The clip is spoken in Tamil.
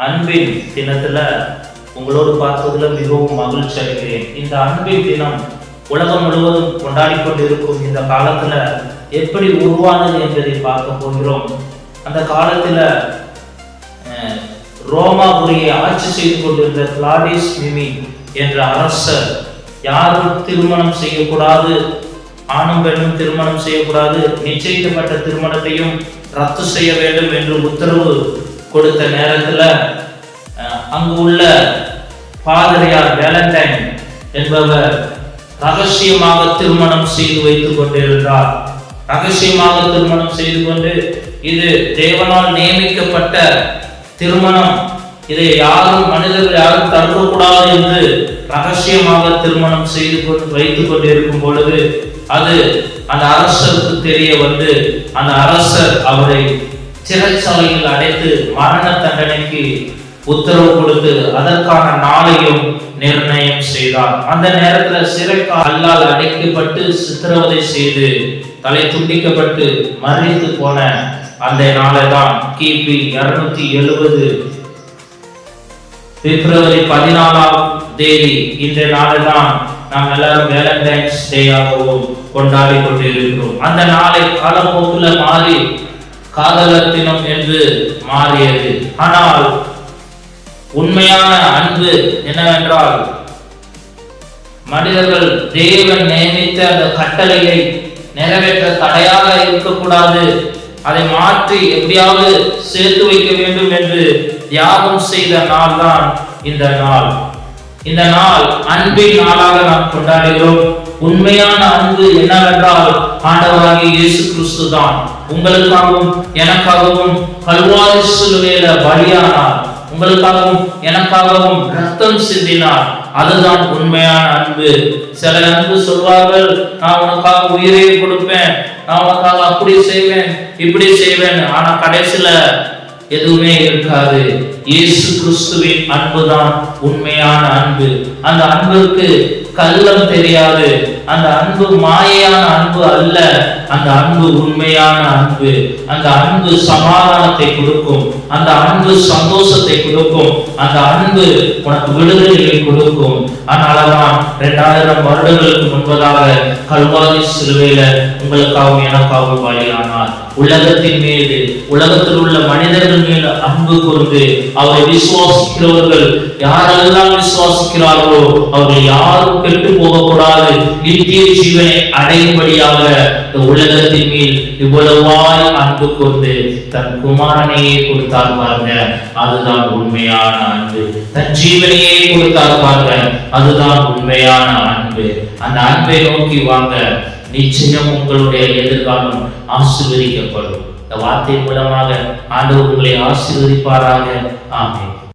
அன்பின் தினத்துல உங்களோடு பார்ப்பதில் மிகவும் மகிழ்ச்சி அடைகிறேன். இந்த அன்பின் தினம் உலகம் முழுவதும் கொண்டாடி கொண்டிருக்கும் இந்த காலத்துல எப்படி உருவானது என்பதை பார்க்க போகிறோம். அந்த காலத்துல ரோமாபுரியை ஆட்சி செய்து கொண்டிருந்த கிளாடியஸ் மிமி என்ற அரசர் யாரும் திருமணம் செய்யக்கூடாது, ஆணும் பெண்ணும் திருமணம் செய்யக்கூடாது, நிச்சயிக்கப்பட்ட திருமணத்தையும் ரத்து செய்ய வேண்டும் என்று உத்தரவு கொடுத்த நேரத்துல அங்கு உள்ள பாதிரியார் வேலண்டைன் என்பவர் ரகசியமாக திருமணம் செய்து வைத்துக் கொண்டிருந்தார். ரகசியமாக திருமணம் செய்து கொண்டு இது தேவனால் நியமிக்கப்பட்ட திருமணம், இதை மனிதர்கள் யாரும் தடுக்கக்கூடாது என்று ரகசியமாக திருமணம் செய்து வைத்துக் கொண்டிருக்கும் பொழுது அது அந்த அரசருக்கு தெரிய வந்து அந்த அரசர் அவரை சிறைச்சாலையில் அடைத்து மரண தண்டனைக்கு உத்தரவு கொடுத்து அதற்கான நாளையும் நிர்ணயம் செய்தார். அந்த நேரத்தில் சிறைக்காலால் அடைக்கப்பட்டு சித்திரவதை செய்து தலை துண்டிக்கப்பட்டு மறித்து போன அந்த நாளை தான் கிபி 270 பிப்ரவரி 14ஆம் தேதி இந்த நாளை தான் நாம் எல்லாரும் வேலண்டைன்ஸ் டேயாகவும் கொண்டாடி கொண்டிருக்கிறோம். அந்த நாளை காலப்போக்குல மாறி காதலர் தினம் என்று மாறியது. ஆனால் உண்மையான அன்பு என்னவென்றால் மனிதர்கள் தேவன் நியமித்த அந்த கட்டளையை நிறைவேற்ற தடையாக இருக்கக்கூடாது, அதை மாற்றி எப்படியாவது சேர்த்து வைக்க வேண்டும் என்று தியாகம் செய்த நாள் தான் இந்த நாள். இந்த நாள் அன்பின் நாளாக நாம் கொண்டாடுகிறோம். உண்மையான அன்பு என்னவென்றால் ஆண்டவராகிய இயேசு கிறிஸ்து தான் உங்களுக்காகவும் எனக்காகவும் கல்வாரி சிலுவையில பலியானார், உங்களுக்காகவும் எனக்காகவும் ரத்தம் சிந்தினார். அதுதான் உண்மையான அன்பு. சில அன்பு சொல்வார்கள், நான் உனக்காக உயிரை கொடுப்பேன், நான் உனக்காக அப்படி செய்வேன் இப்படி செய்வேன், ஆனா கடைசியில எதுவுமே இருக்காது. இயேசு கிறிஸ்துவின் அன்புதான் உண்மையான அன்பு. அந்த அன்புக்கு கள்ளம் தெரியாது. அந்த அன்பு மாயையான அன்பு அல்ல, அந்த அன்பு உண்மையான அன்பு. அந்த அன்பு சமாதானத்தை கொடுக்கும், அந்த அன்பு சந்தோஷத்தை கொடுக்கும், அந்த அன்பு உனக்கு விடுதலையை கொடுக்கும். அதனாலதான் 2000 வருடங்களுக்கு முன்பதாக கல்வாரி சிலுவையில உங்களுக்காகவும் எனக்காகவும் பலியானார். உலகத்தின் மீது, உலகத்தில் உள்ள மனிதர்கள் மீது அன்பு கூர்ந்து அவரை விசுவாசிக்கிறவர்கள் யாரெல்லாம் விசுவாசிக்கிறார்களோ அவர்கள் யாரும் கெட்டு போகக்கூடாது, நித்திய ஜீவனை அடையும்படியாக இந்த உலகத்தின் மேல் இவ்வளவாய் அன்பு கூர்ந்து தன் குமாரனையே கொடுத்தார் பாருங்க, அதுதான் உண்மையான அன்பு. தன் ஜீவனையே கொடுத்தார் பாருங்க, அதுதான் உண்மையான அன்பு. அந்த அன்பை நோக்கி வாங்க, நிச்சயம் உங்களுடைய எதிர்காலம் ஆசீர்வதிக்கப்படும். இந்த வார்த்தை மூலமாக ஆண்டவர் உங்களை ஆசீர்வதிப்பாராக. ஆமென்.